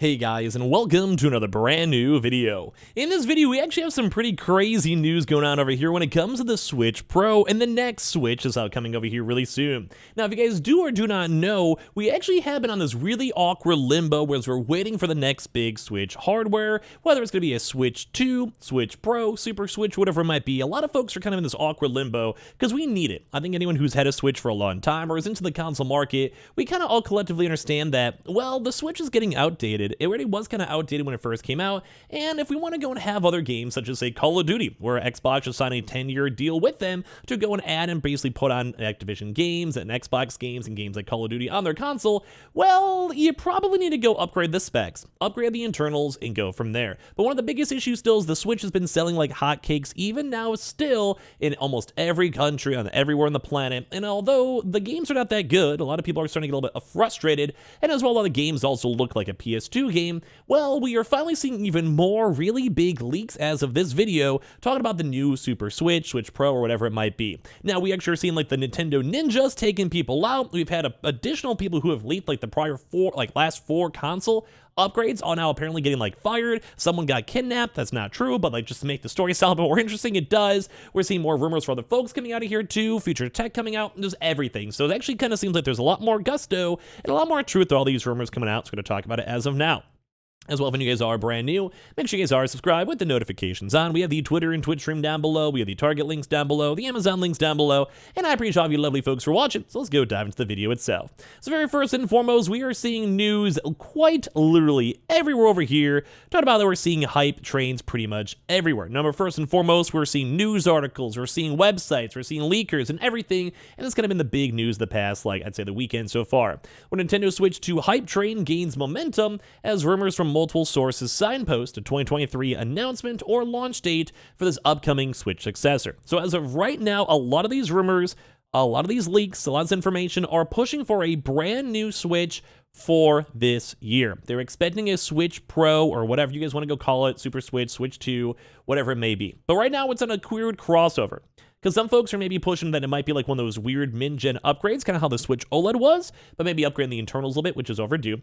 Hey guys, and welcome to another brand new video. In this video, we actually have some pretty crazy news going on over here when it comes to the Switch Pro, and the next Switch is out coming over here really soon. Now, if you guys do or do not know, we actually have been on this really awkward limbo where we're waiting for the next big Switch hardware, whether it's going to be a Switch 2, Switch Pro, Super Switch, whatever it might be. A lot of folks are kind of in this awkward limbo because we need it. I think anyone who's had a Switch for a long time or is into the console market, we kind of all collectively understand that, well, the Switch is getting outdated. It already was kind of outdated when it first came out, and if we want to go and have other games such as, say, Call of Duty, where Xbox just signed a 10-year deal with them to go and add and basically put on Activision games and Xbox games and games like Call of Duty on their console, well, you probably need to go upgrade the specs, upgrade the internals, and go from there. But one of the biggest issues still is the Switch has been selling like hotcakes, even now still in almost every country, everywhere on the planet, and although the games are not that good, a lot of people are starting to get a little bit frustrated, and as well, a lot of games also look like a PS2 game. Well, we are finally seeing even more really big leaks as of this video talking about the new Super Switch, Switch Pro, or whatever it might be. Now, we actually are seeing like the Nintendo ninjas taking people out. We've had additional people who have leaked like the last four console upgrades are now apparently getting like fired. Someone got kidnapped. That's not true, but like just to make the story sound a bit more interesting, it does. We're seeing more rumors for other folks coming out of here too, future tech coming out, and just everything. So it actually kind of seems like there's a lot more gusto and a lot more truth to all these rumors coming out. So we're going to talk about it as of now. As well, if you guys are brand new, make sure you guys are subscribed with the notifications on. We have the Twitter and Twitch stream down below. We have the Target links down below, the Amazon links down below, and I appreciate all of you lovely folks for watching, so let's go dive into the video itself. So very first and foremost, we are seeing news quite literally everywhere over here. Talking about that we're seeing hype trains pretty much everywhere. Number first and foremost, we're seeing news articles, we're seeing websites, we're seeing leakers and everything, and it's kind of been the big news the past, like, I'd say the weekend so far. When Nintendo Switch 2 hype train gains momentum, as rumors from multiple sources signpost a 2023 announcement or launch date for this upcoming Switch successor. So as of right now, a lot of these rumors, a lot of these leaks, a lot of this information are pushing for a brand new Switch for this year. They're expecting a Switch Pro or whatever you guys want to go call it, Super Switch, Switch 2, whatever it may be. But right now it's on a weird crossover. Because some folks are maybe pushing that it might be like one of those weird mid-gen upgrades, kind of how the Switch OLED was, but maybe upgrading the internals a little bit, which is overdue.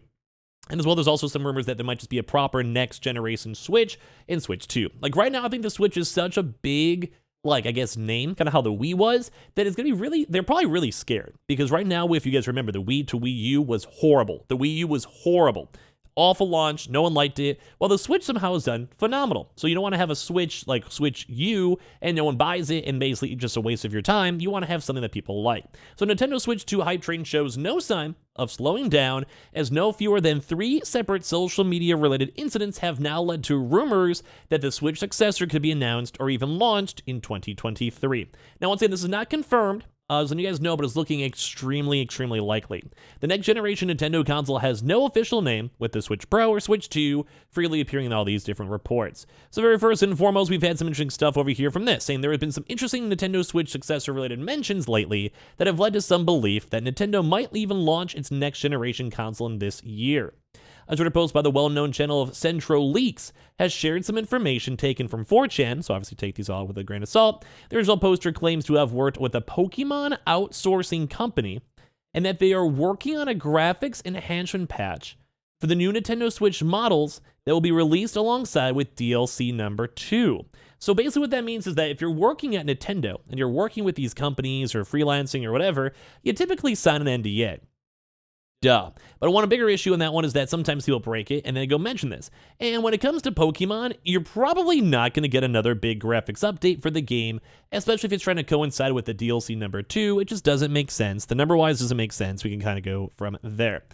And as well, there's also some rumors that there might just be a proper next generation Switch in Switch 2. Like right now, I think the Switch is such a big, like, I guess, name, kind of how the Wii was, that it's going to be really, they're probably really scared. Because right now, if you guys remember, the Wii to Wii U was horrible. The Wii U was horrible. Awful launch, no one liked it. Well, the Switch somehow is done phenomenal. So you don't want to have a Switch like Switch U and no one buys it and basically just a waste of your time. You want to have something that people like. So Nintendo Switch 2 hype train shows no sign of slowing down, as no fewer than 3 separate social media related incidents have now led to rumors that the Switch successor could be announced or even launched in 2023. Now, once again, this is not confirmed, as you guys know, but it's looking extremely, extremely likely. The next generation Nintendo console has no official name, with the Switch Pro or Switch 2 freely appearing in all these different reports. So very first and foremost, we've had some interesting stuff over here from this, saying there have been some interesting Nintendo Switch successor-related mentions lately that have led to some belief that Nintendo might even launch its next generation console in this year. A Twitter post by the well-known channel of Centro Leaks has shared some information taken from 4chan, so obviously take these all with a grain of salt. The original poster claims to have worked with a Pokemon outsourcing company, and that they are working on a graphics enhancement patch for the new Nintendo Switch models that will be released alongside with DLC number 2. So basically what that means is that if you're working at Nintendo, and you're working with these companies or freelancing or whatever, you typically sign an NDA. Duh. But one bigger issue in that one is that sometimes people break it and then go mention this. And when it comes to Pokemon, you're probably not going to get another big graphics update for the game, especially if it's trying to coincide with the DLC number 2. It just doesn't make sense. The number-wise doesn't make sense. We can kind of go from there.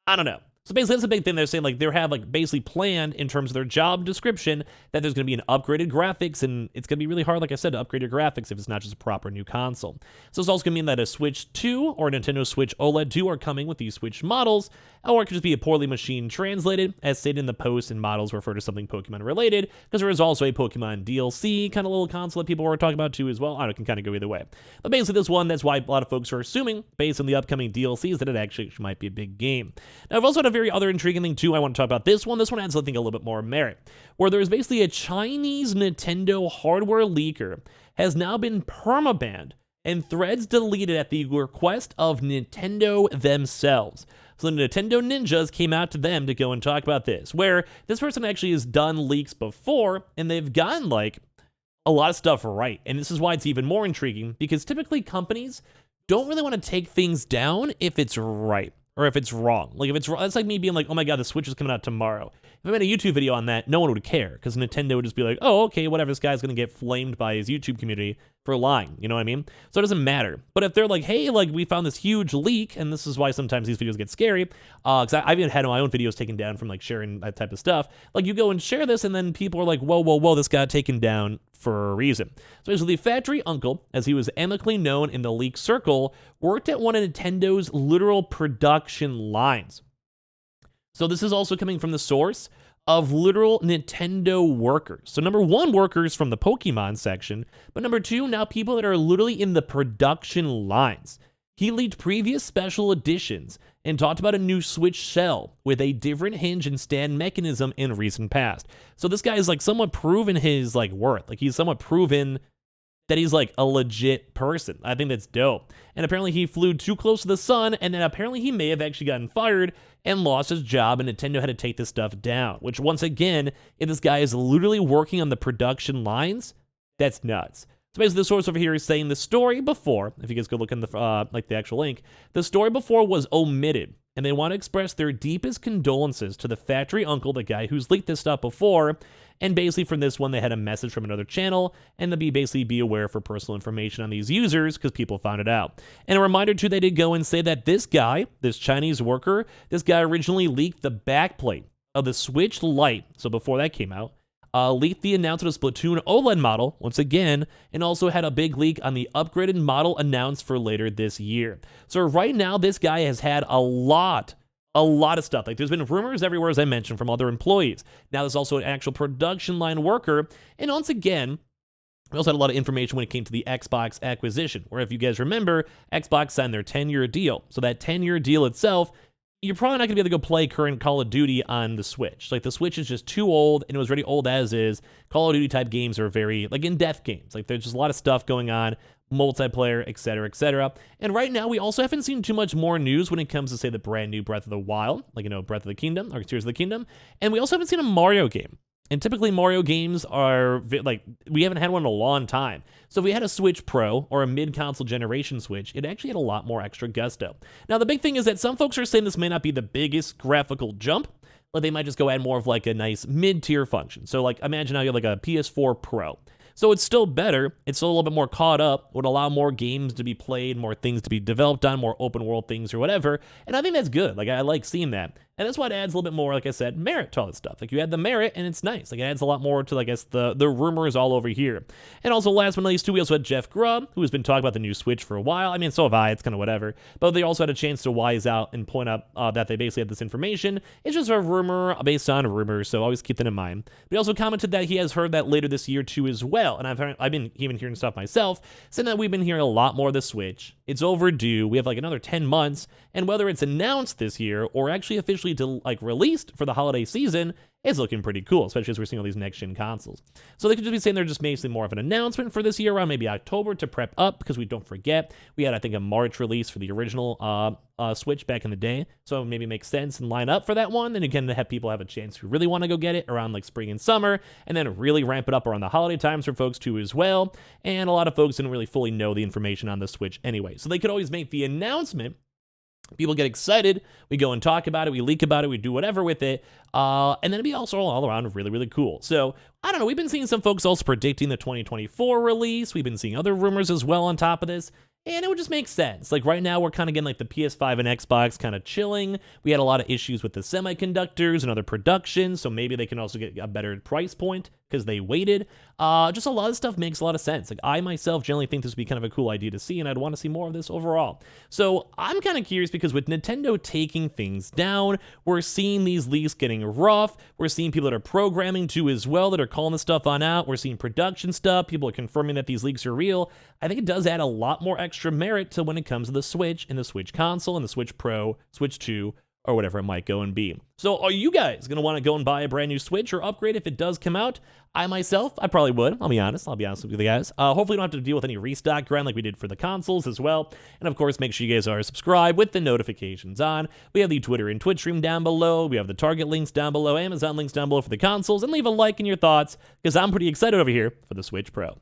I don't know. So basically, that's a big thing. They're saying, like, they have, like, basically planned in terms of their job description that there's going to be an upgraded graphics, and it's going to be really hard, like I said, to upgrade your graphics if it's not just a proper new console. So it's also going to mean that a Switch 2 or Nintendo Switch OLED 2 are coming with these Switch models, or it could just be a poorly machine translated, as stated in the post, and models refer to something Pokemon related, because there is also a Pokemon DLC kind of little console that people were talking about too as well. I don't know, it can kind of go either way. But basically this one, that's why a lot of folks are assuming, based on the upcoming DLCs, that it actually might be a big game. Now, I've also had a very other intriguing thing too I want to talk about. This one adds, I think, a little bit more merit, where there's basically a Chinese Nintendo hardware leaker has now been permabanned and threads deleted at the request of Nintendo themselves. So the Nintendo ninjas came out to them to go and talk about this, where this person actually has done leaks before, and they've gotten like a lot of stuff right. And this is why it's even more intriguing, because typically companies don't really want to take things down if it's right or if it's wrong. Like if it's wrong, that's like me being like, oh my God, the Switch is coming out tomorrow. If I made a YouTube video on that, no one would care, because Nintendo would just be like, oh, okay, whatever, this guy's gonna get flamed by his YouTube community for lying, you know what I mean? So it doesn't matter. But if they're like, hey, like we found this huge leak, and this is why sometimes these videos get scary, because I've even had my own videos taken down from like sharing that type of stuff. Like you go and share this, and then people are like, whoa, whoa, whoa, this got taken down for a reason. So basically, Factory Uncle, as he was amicably known in the leak circle, worked at one of Nintendo's literal production lines. So this is also coming from the source of literal Nintendo workers. So number one, workers from the Pokemon section, but number two, now people that are literally in the production lines. He leaked previous special editions and talked about a new Switch shell with a different hinge and stand mechanism in recent past. So this guy is like somewhat proven his like worth. Like he's somewhat proven that he's like a legit person. I think that's dope. And apparently he flew too close to the sun, and then apparently he may have actually gotten fired and lost his job, and Nintendo had to take this stuff down, which once again, if this guy is literally working on the production lines, that's nuts. So basically the source over here is saying the story before, if you guys go look in the like the actual link, the story before was omitted, and they want to express their deepest condolences to the Factory Uncle, the guy who's leaked this stuff before. And basically from this one, they had a message from another channel, and they'll basically be aware for personal information on these users because people found it out. And a reminder too, they did go and say that this guy, this Chinese worker, this guy originally leaked the backplate of the Switch Lite. So before that came out, leaked the announcement of Splatoon OLED model once again, and also had a big leak on the upgraded model announced for later this year. So right now, this guy has had a lot of stuff. Like there's been rumors everywhere, as I mentioned, from other employees. Now there's also an actual production line worker. And once again, we also had a lot of information when it came to the Xbox acquisition, where if you guys remember, Xbox signed their 10-year deal. So that 10-year deal itself, you're probably not going to be able to go play current Call of Duty on the Switch. Like the Switch is just too old, and it was already old as is. Call of Duty type games are very like in-depth games. Like there's just a lot of stuff going on, multiplayer, etc., etc. And right now, we also haven't seen too much more news when it comes to, say, the brand new Breath of the Wild, like, you know, Breath of the Kingdom, or Tears of the Kingdom. And we also haven't seen a Mario game. And typically, Mario games are, like, we haven't had one in a long time. So if we had a Switch Pro or a mid-console generation Switch, it actually had a lot more extra gusto. Now, the big thing is that some folks are saying this may not be the biggest graphical jump, but they might just go add more of, like, a nice mid-tier function. So, like, imagine now you have, like, a PS4 Pro. So it's still better, it's still a little bit more caught up, would allow more games to be played, more things to be developed on, more open world things or whatever, and I think that's good. Like, I like seeing that. And that's why it adds a little bit more, like I said, merit to all this stuff. Like, you add the merit, and it's nice. Like, it adds a lot more to, I guess, the rumors all over here. And also, last but not least, too, we also had Jeff Grubb, who has been talking about the new Switch for a while. I mean, so have I. It's kind of whatever. But they also had a chance to wise out and point out that they basically had this information. It's just a rumor based on rumors, so always keep that in mind. But he also commented that he has heard that later this year, too, as well. And I've been even hearing stuff myself, saying that we've been hearing a lot more of the Switch. It's overdue. We have, like, another 10 months. And whether it's announced this year or actually officially to, like, released for the holiday season is looking pretty cool, especially as we're seeing all these next-gen consoles. So they could just be saying they're just basically more of an announcement for this year around maybe October to prep up, because we don't forget, we had, I think, a March release for the original Switch back in the day, so maybe it makes sense and line up for that one, and again, to have people have a chance who really want to go get it around like spring and summer, and then really ramp it up around the holiday times for folks too as well, and a lot of folks didn't really fully know the information on the Switch anyway, so they could always make the announcement. People get excited, we go and talk about it, we leak about it, we do whatever with it, and then it'd be also all around really, really cool. So, I don't know, we've been seeing some folks also predicting the 2024 release, we've been seeing other rumors as well on top of this, and it would just make sense. Like right now, we're kind of getting like the PS5 and Xbox kind of chilling. We had a lot of issues with the semiconductors and other production, so maybe they can also get a better price point because they waited. Just a lot of stuff makes a lot of sense. Like I myself generally think this would be kind of a cool idea to see, and I'd want to see more of this overall. So I'm kind of curious because with Nintendo taking things down, we're seeing these leaks getting rough. We're seeing people that are programming too as well that are calling this stuff on out. We're seeing production stuff. People are confirming that these leaks are real. I think it does add a lot more extra merit to when it comes to the Switch and the Switch console and the Switch Pro, Switch 2, or whatever it might go and be. So are you guys going to want to go and buy a brand new Switch or upgrade if it does come out? I myself, I probably would. I'll be honest with you guys. Hopefully we don't have to deal with any restock grind like we did for the consoles as well. And of course, make sure you guys are subscribed with the notifications on. We have the Twitter and Twitch stream down below. We have the Target links down below, Amazon links down below for the consoles. And leave a like and your thoughts, because I'm pretty excited over here for the Switch Pro.